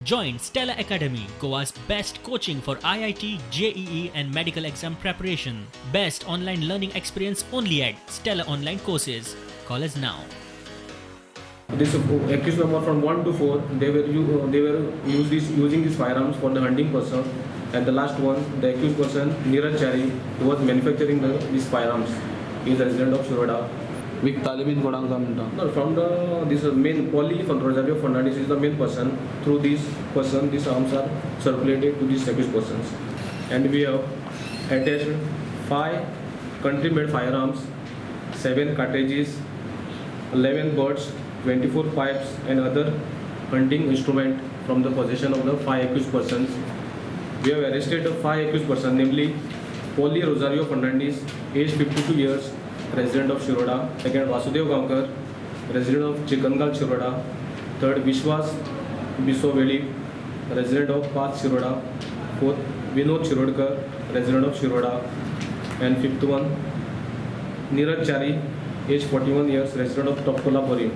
Join Stella Academy, Goa's best coaching for IIT, JEE, and medical exam preparation. Best online learning experience only at Stella Online Courses. Call us now. This accused number from 1 to 4, they were using these firearms for the hunting person. And the last one, the accused person, Neeraj Chari, who was manufacturing these firearms. He is a resident of Shiroda. With Talibin Kodanga Minta. No, from this main Paulie from Rosario Fernandez is the main person. Through this person, these arms are circulated to these accused persons. And we have attached 5 country-made firearms, 7 cartridges, 11 birds, 24 pipes and other hunting instrument from the possession of the 5 accused persons. We have arrested 5 accused persons, namely Paulie Rosario Fernandez, age 52 years, resident of Shiroda. Second, Vasudev Gankar, resident of Chikangal, Shiroda. Third, Vishwas Bisoveli, resident of Path, Shiroda. Fourth, Vinod Shirodkar, resident of Shiroda. And fifth one, Neeraj Chari, age 41 years, resident of Topkola, Puri.